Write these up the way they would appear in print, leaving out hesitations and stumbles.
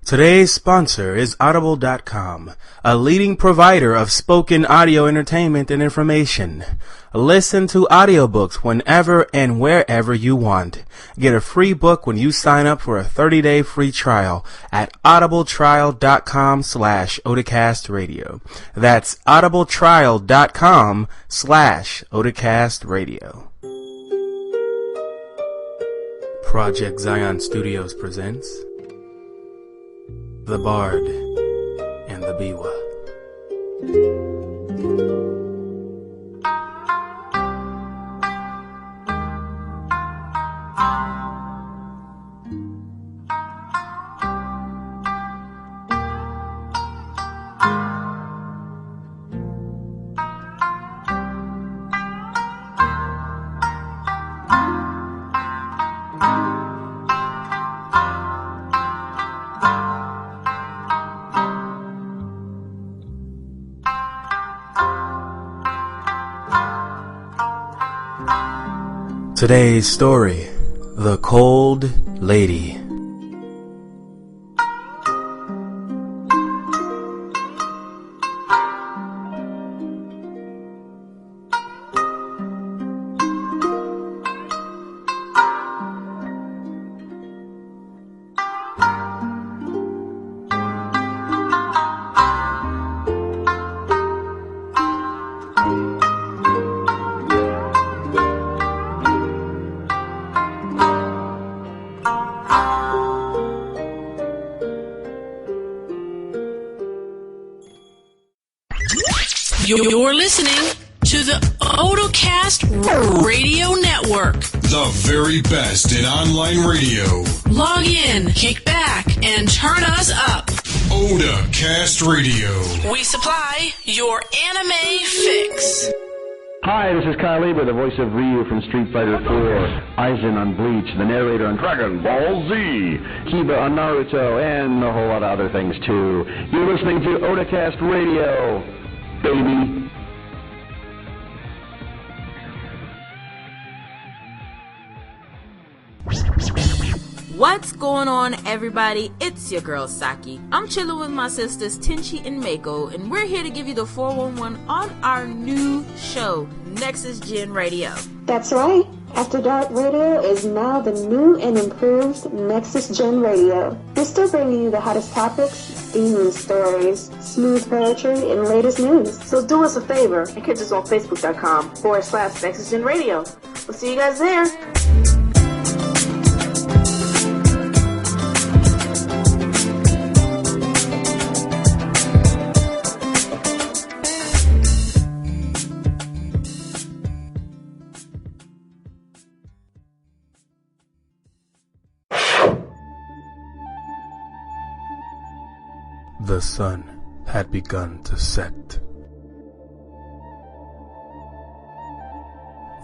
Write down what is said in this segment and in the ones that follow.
Today's sponsor is Audible.com, a leading provider of spoken audio entertainment and information. Listen to audiobooks whenever and wherever you want. Get a free book when you sign up for a 30-day free trial at audibletrial.com/odacastradio. That's audibletrial.com/odacastradio. Project Zion Studios presents The Bard and the Biwa. Today's story, The Cold Lady. You're listening to the Otacast Radio Network. The very best in online radio. Log in, kick back, and turn us up. Otacast Radio. We supply your anime fix. Hi, this is Kyle Lieber, the voice of Ryu from Street Fighter 4, Aizen on Bleach, the narrator on Dragon Ball Z, Kiba on Naruto, and a whole lot of other things too. You're listening to Otacast Radio, baby. What's going on, everybody? It's your girl Saki. I'm chilling with my sisters Tenchi and Mako, and we're here to give you the 411 on our new show, Nexus Gen Radio. That's right. After Dark Radio is now the new and improved Nexus Gen Radio. We're still bringing you the hottest topics, steamy stories, smooth poetry, and latest news. So do us a favor and catch us on Facebook.com/Nexus Gen Radio. We'll see you guys there. The sun had begun to set.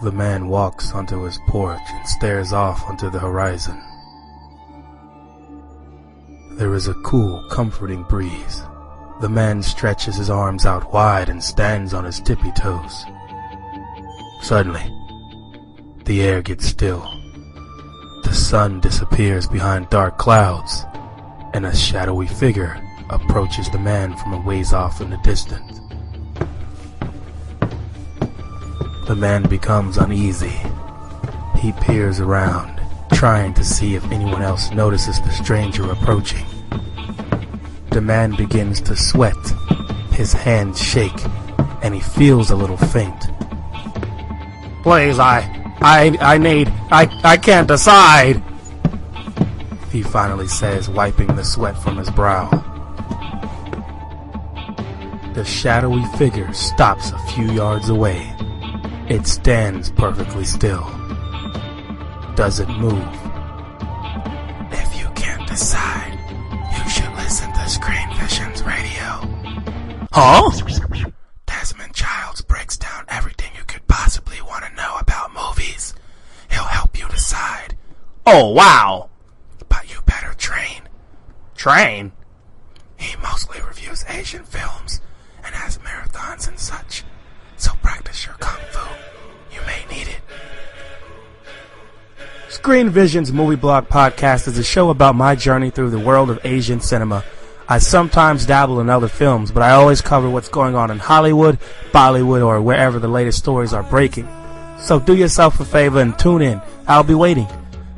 The man walks onto his porch and stares off onto the horizon. There is a cool, comforting breeze. The man stretches his arms out wide and stands on his tippy toes. Suddenly, the air gets still. The sun disappears behind dark clouds, and a shadowy figure approaches the man from a ways off in the distance. The man becomes uneasy. He peers around, trying to see if anyone else notices the stranger approaching. The man begins to sweat. His hands shake, and he feels a little faint. Please, I can't decide, he finally says, wiping the sweat from his brow. The shadowy figure stops a few yards away. It stands perfectly still. Doesn't move. If you can't decide, you should listen to Screen Visions Radio. Huh? Desmond Childs breaks down everything you could possibly want to know about movies. He'll help you decide. Oh, wow. But you better train. Train? He mostly reviews Asian films and has marathons and such, so practice your kung fu. You may need it. Screen Vision's Movie Blog Podcast is a show about my journey through the world of Asian cinema. I sometimes dabble in other films, but I always cover what's going on in Hollywood, Bollywood, or wherever the latest stories are breaking. So do yourself a favor and tune in. I'll be waiting.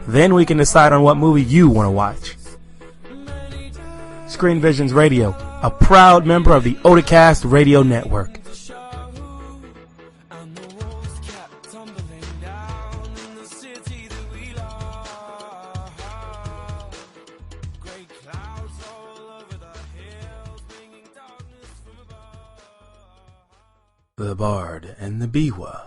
Then we can decide on what movie you want to watch. Screen Visions Radio, a proud member of the Oticast Radio Network. The Bard and the Biwa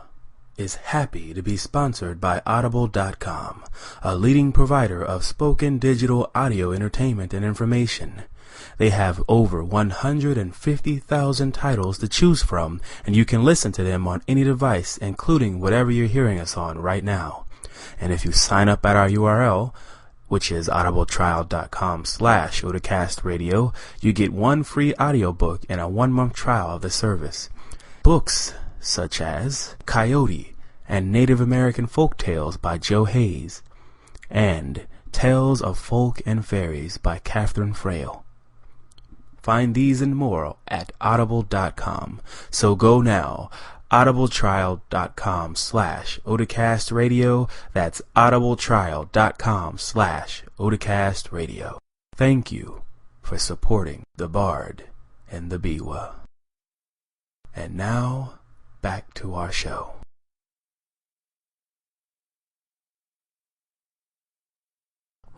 is happy to be sponsored by Audible.com, a leading provider of spoken digital audio entertainment and information. They have over 150,000 titles to choose from, and you can listen to them on any device, including whatever you're hearing us on right now. And if you sign up at our URL, which is audibletrial.com/Oticastradio, you get one free audiobook and a 1-month trial of the service. Books such as Coyote and Native American Folk Tales by Joe Hayes, and Tales of Folk and Fairies by Catherine Frail. Find these and more at audible.com. So go now, audibletrial.com/Oticastradio. That's audibletrial.com/Oticastradio. Thank you for supporting the Bard and the Biwa. And now, back to our show.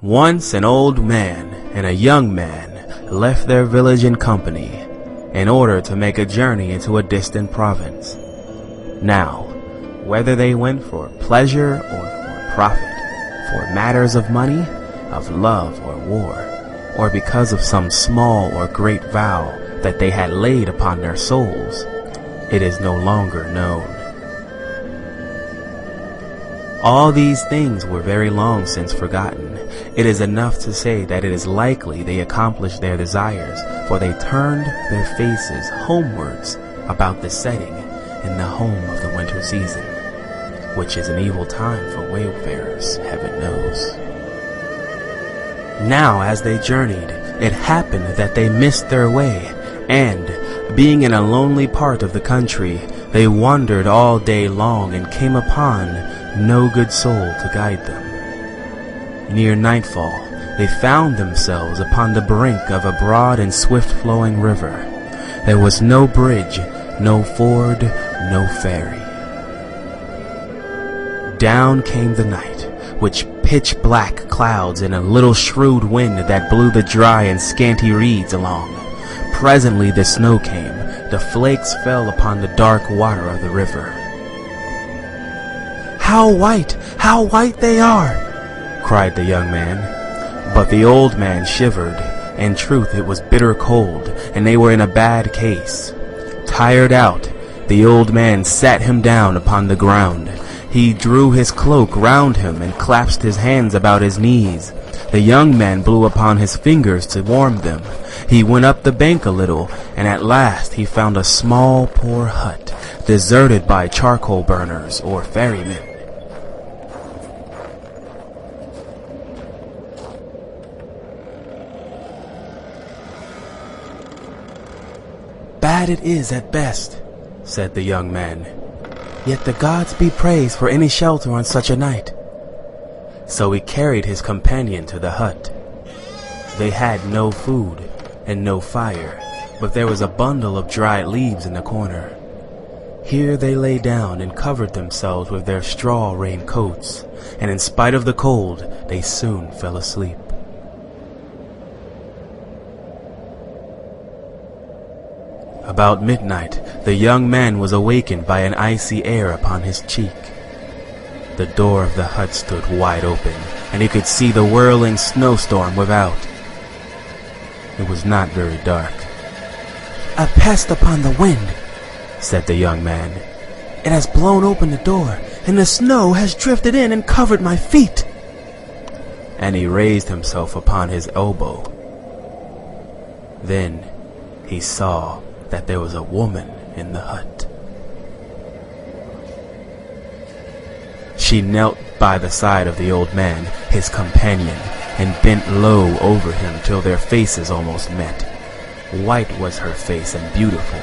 Once an old man and a young man left their village in company in order to make a journey into a distant province. Now, whether they went for pleasure or for profit, for matters of money, of love or war, or because of some small or great vow that they had laid upon their souls, it is no longer known. All these things were very long since forgotten. It is enough to say that it is likely they accomplished their desires, for they turned their faces homewards about the setting in the home of the winter season, which is an evil time for wayfarers, heaven knows. Now as they journeyed, it happened that they missed their way, and being in a lonely part of the country, they wandered all day long and came upon no good soul to guide them. Near nightfall, they found themselves upon the brink of a broad and swift-flowing river. There was no bridge, no ford, no ferry. Down came the night, with pitch-black clouds and a little shrewd wind that blew the dry and scanty reeds along. Presently the snow came. The flakes fell upon the dark water of the river. How white they are!" cried the young man. But the old man shivered. In truth, it was bitter cold, and they were in a bad case. Tired out, the old man sat him down upon the ground. He drew his cloak round him and clasped his hands about his knees. The young man blew upon his fingers to warm them. He went up the bank a little, and at last he found a small, poor hut, deserted by charcoal burners or ferrymen. "Bad it is at best," said the young man. "Yet the gods be praised for any shelter on such a night." So he carried his companion to the hut. They had no food and no fire, but there was a bundle of dried leaves in the corner. Here they lay down and covered themselves with their straw raincoats, and in spite of the cold, they soon fell asleep. About midnight, the young man was awakened by an icy air upon his cheek. The door of the hut stood wide open, and he could see the whirling snowstorm without. It was not very dark. "A pest upon the wind," said the young man. "It has blown open the door, and the snow has drifted in and covered my feet." And he raised himself upon his elbow. Then he saw that there was a woman in the hut. She knelt by the side of the old man, his companion, and bent low over him till their faces almost met. White was her face and beautiful.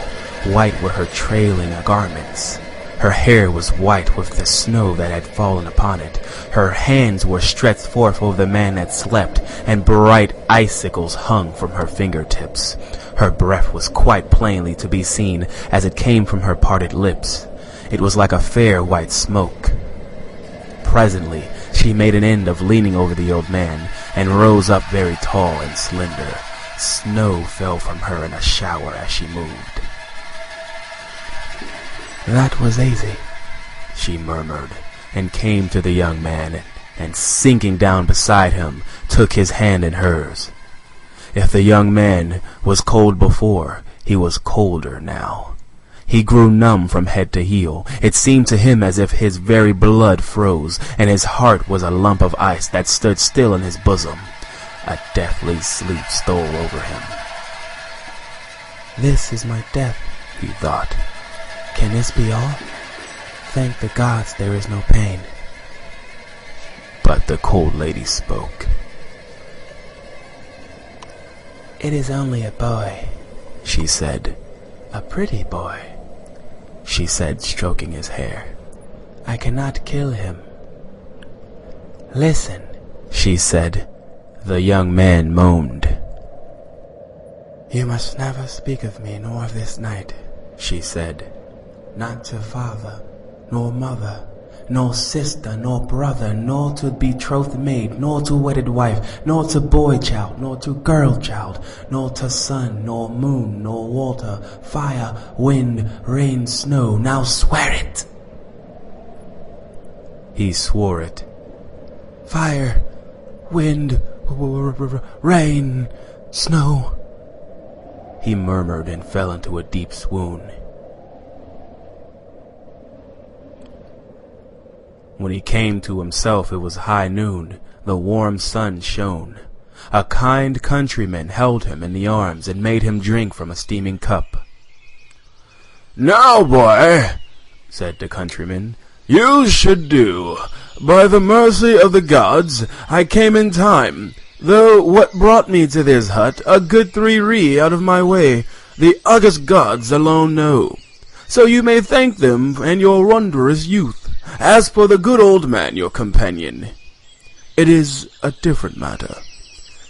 White were her trailing garments. Her hair was white with the snow that had fallen upon it. Her hands were stretched forth over the man that slept, and bright icicles hung from her fingertips. Her breath was quite plainly to be seen as it came from her parted lips. It was like a fair white smoke. Presently, she made an end of leaning over the old man, and rose up very tall and slender. Snow fell from her in a shower as she moved. "That was easy," she murmured, and came to the young man, and sinking down beside him, took his hand in hers. If the young man was cold before, he was colder now. He grew numb from head to heel. It seemed to him as if his very blood froze, and his heart was a lump of ice that stood still in his bosom. A deathly sleep stole over him. "This is my death," he thought. "Can this be all? Thank the gods there is no pain." But the cold lady spoke. "It is only a boy," she said. "A pretty boy," she said, stroking his hair. "I cannot kill him." "Listen," she said. The young man moaned. "You must never speak of me nor of this night," she said. "Not to father, nor mother, nor sister, nor brother, nor to betrothed maid, nor to wedded wife, nor to boy child, nor to girl child, nor to sun, nor moon, nor water, fire, wind, rain, snow. Now swear it." He swore it. "Fire, wind, rain, snow," he murmured, and fell into a deep swoon. When he came to himself, it was high noon. The warm sun shone. A kind countryman held him in the arms and made him drink from a steaming cup. "Now, boy," said the countryman, "you should do. By the mercy of the gods, I came in time, though what brought me to this hut, a good 3 ri out of my way, the august gods alone know. So you may thank them and your wondrous youth. As for the good old man, your companion, it is a different matter.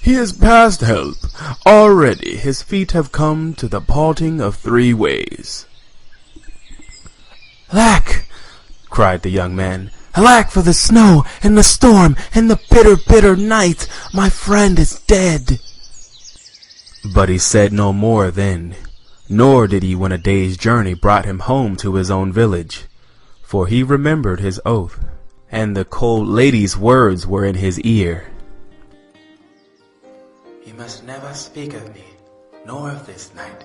He is past help. Already his feet have come to the parting of 3 ways. "Alack!" cried the young man. "Alack for the snow, and the storm, and the bitter, bitter night! My friend is dead!" But he said no more then, nor did he when a day's journey brought him home to his own village. For he remembered his oath, and the cold lady's words were in his ear. "You must never speak of me, nor of this night,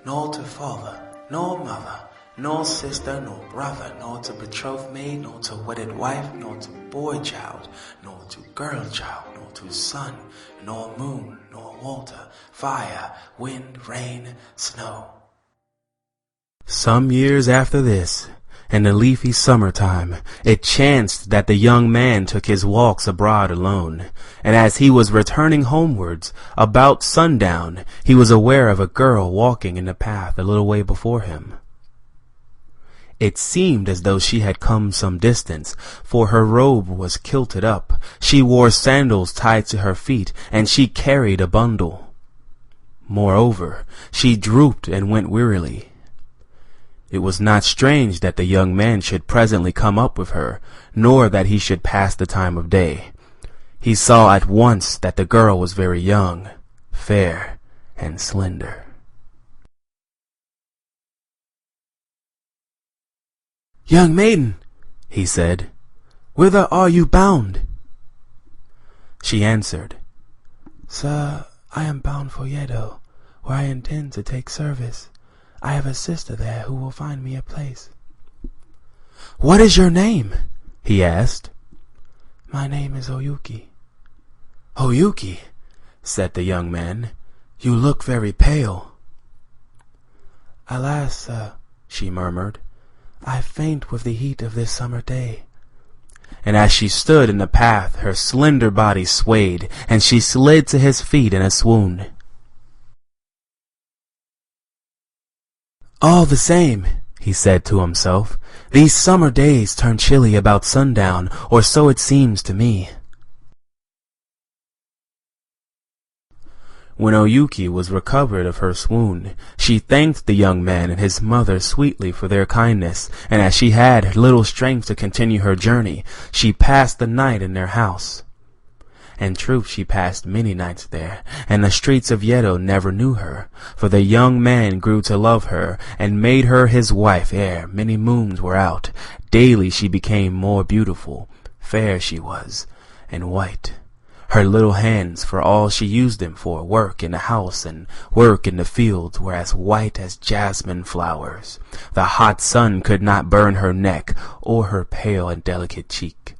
nor to father, nor mother, nor sister, nor brother, nor to betrothed maid, nor to wedded wife, nor to boy child, nor to girl child, nor to sun, nor moon, nor water, fire, wind, rain, snow." Some years after this, in the leafy summertime, it chanced that the young man took his walks abroad alone, and as he was returning homewards, about sundown, he was aware of a girl walking in the path a little way before him. It seemed as though she had come some distance, for her robe was kilted up, she wore sandals tied to her feet, and she carried a bundle. Moreover, she drooped and went wearily. It was not strange that the young man should presently come up with her, nor that he should pass the time of day. He saw at once that the girl was very young, fair, and slender. "Young maiden," he said, "whither are you bound?" She answered, "Sir, I am bound for Yedo, where I intend to take service. I have a sister there who will find me a place." "What is your name?" he asked. "My name is Oyuki." "Oyuki," said the young man, "you look very pale." "Alas, sir," she murmured, "I faint with the heat of this summer day. and as she stood in the path, her slender body swayed, and she slid to his feet in a swoon. "All the same," he said to himself, "these summer days turn chilly about sundown, or so it seems to me." When Oyuki was recovered of her swoon, she thanked the young man and his mother sweetly for their kindness, and as she had little strength to continue her journey, she passed the night in their house. In truth, she passed many nights there, and the streets of Yedo never knew her, for the young man grew to love her, and made her his wife ere many moons were out. Daily she became more beautiful, fair she was, and white. Her little hands, for all she used them for work in the house and work in the fields, were as white as jasmine flowers. The hot sun could not burn her neck or her pale and delicate cheek.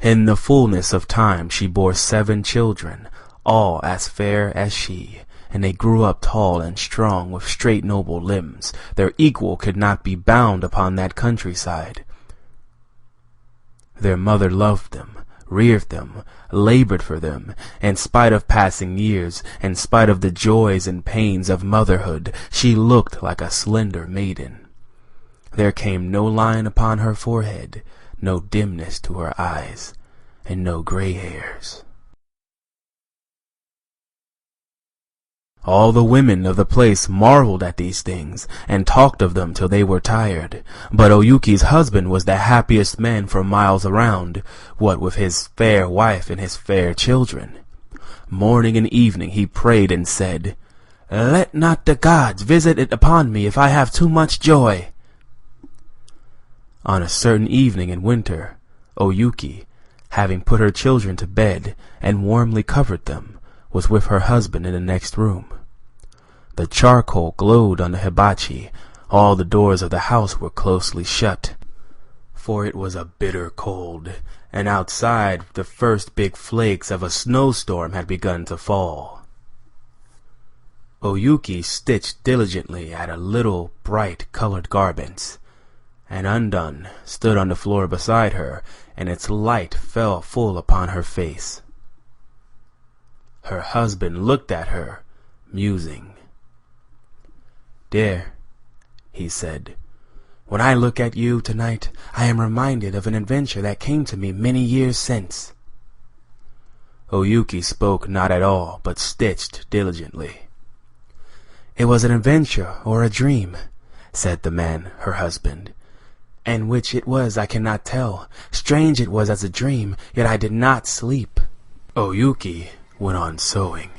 In the fullness of time she bore 7 children, all as fair as she, and they grew up tall and strong with straight noble limbs. Their equal could not be bound upon that countryside. Their mother loved them, reared them, labored for them. In spite of passing years, in spite of the joys and pains of motherhood, she looked like a slender maiden. There came no line upon her forehead, no dimness to her eyes, and no gray hairs. All the women of the place marveled at these things, and talked of them till they were tired. But Oyuki's husband was the happiest man for miles around, what with his fair wife and his fair children. Morning and evening he prayed and said, "Let not the gods visit it upon me if I have too much joy." On a certain evening in winter, Oyuki, having put her children to bed and warmly covered them, was with her husband in the next room. The charcoal glowed on the hibachi. All the doors of the house were closely shut, for it was a bitter cold, and outside the first big flakes of a snowstorm had begun to fall. Oyuki stitched diligently at a little bright-colored garments, and undone stood on the floor beside her, and its light fell full upon her face. Her husband looked at her, musing. "Dear," he said, "when I look at you tonight, I am reminded of an adventure that came to me many years since." Oyuki spoke not at all, but stitched diligently. "It was an adventure or a dream," said the man, her husband, "and which it was I cannot tell. Strange it was as a dream, yet I did not sleep." Oyuki went on sewing.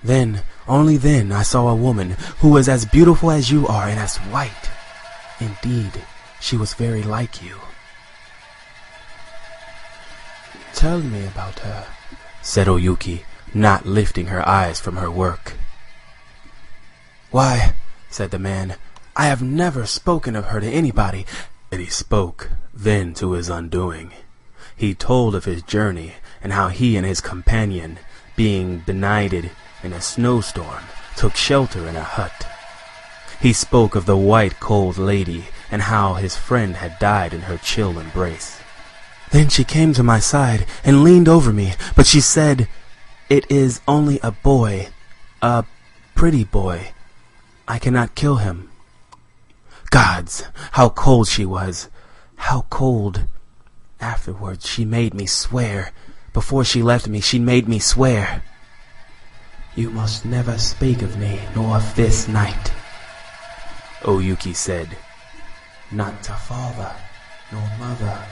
"Then, only then, I saw a woman who was as beautiful as you are and as white. Indeed, she was very like you." "Tell me about her," said Oyuki, not lifting her eyes from her work. "Why," said the man, "I have never spoken of her to anybody." And he spoke then to his undoing. He told of his journey, and how he and his companion, being benighted in a snowstorm, took shelter in a hut. He spoke of the white cold lady, and how his friend had died in her chill embrace. "Then she came to my side and leaned over me, but she said, 'It is only a boy, a pretty boy. I cannot kill him.' Gods, how cold she was, how cold. Afterwards she made me swear. Before she left me, she made me swear. 'You must never speak of me, nor of this night,' Oyuki said. 'Not to father, nor mother,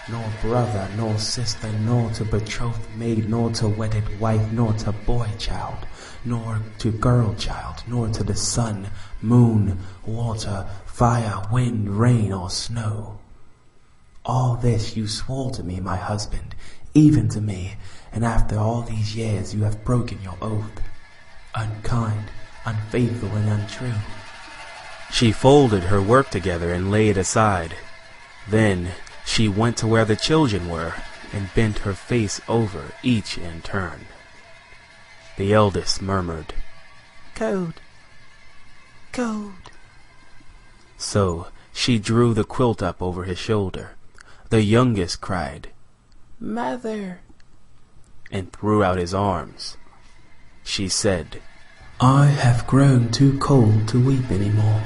nor brother, nor sister, nor to betrothed maid, nor to wedded wife, nor to boy child, nor to girl child, nor to the sun, moon, water, fire, wind, rain, or snow. All this you swore to me, my husband, even to me, and after all these years you have broken your oath. Unkind, unfaithful, and untrue.' She folded her work together and laid it aside. Then she went to where the children were and bent her face over each in turn. The eldest murmured, 'Cold, cold.' So She drew the quilt up over his shoulder. The youngest cried, "Mother," and threw out his arms. She said, "I have grown too cold to weep any more."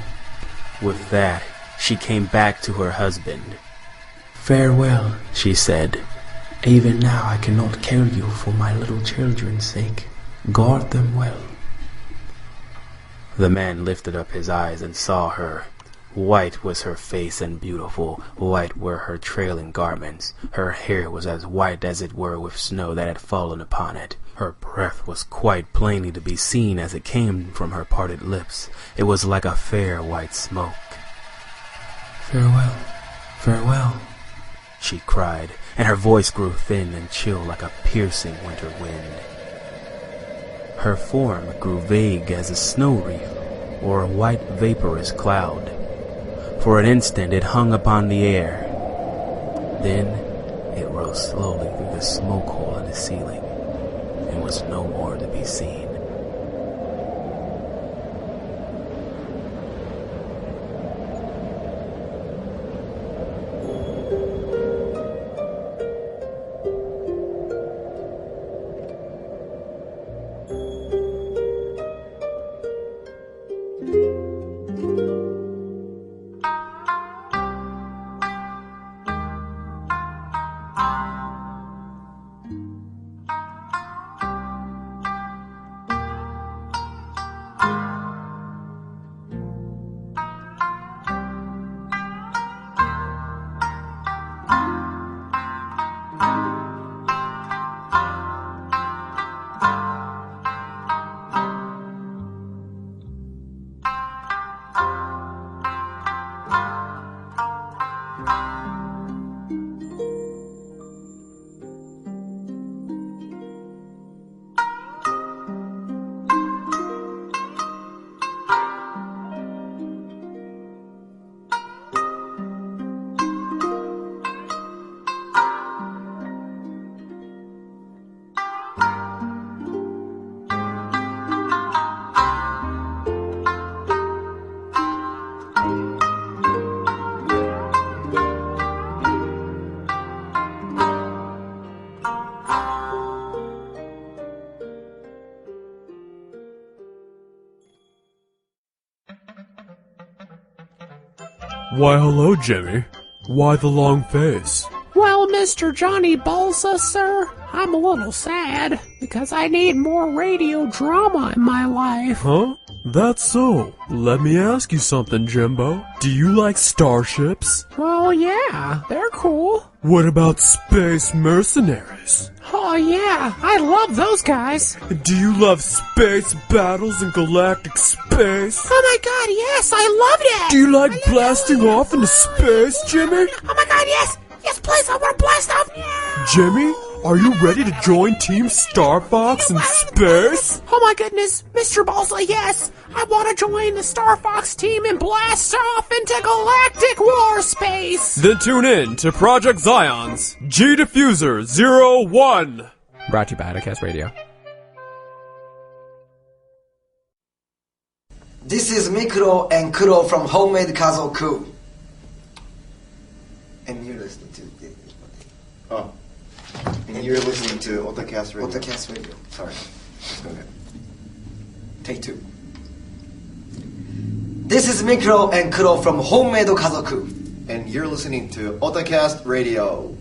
With that, she came back to her husband. "Farewell," she said. "Even now I cannot kill you for my little children's sake. Guard them well." The man lifted up his eyes and saw her. White was her face and beautiful, white were her trailing garments. Her hair was as white as it were with snow that had fallen upon it. Her breath was quite plainly to be seen as it came from her parted lips. It was like a fair white smoke. "Farewell, farewell," she cried, and her voice grew thin and chill like a piercing winter wind. Her form grew vague as a snow wreath or a white vaporous cloud. For an instant it hung upon the air. Then it rose slowly through the smoke hole in the ceiling and was no more to be seen. Why, hello, Jimmy. Why the long face? Well, Mr. Johnny Balsa, sir, I'm a little sad because I need more radio drama in my life. Huh? That's so. Let me ask you something, Jimbo. Do you like starships? Well, yeah, they're cool. What about space mercenaries? Oh, yeah, I love those guys. Do you love space battles in galactic space? Oh my god, yes, I love it! Do you like blasting off into space, Jimmy? Oh my god, yes! Yes, please, I want to blast off! Yeah. Jimmy, are you ready to join Team Star Fox in space? Oh my goodness, Mr. Balsa, yes! I want to join the Star Fox team and blast off into galactic war space! Then tune in to Project Zion's G Diffuser 01. Brought to you by Outcast Radio. This is Mikuro and Kuro from Homemade Kazoku. And you're listening to... Oh. And you're listening to Otacast Radio. Otacast Radio. Sorry. Let's go again. Take two. This is Mikuro and Kuro from Homemade Kazoku. And you're listening to Otacast Radio.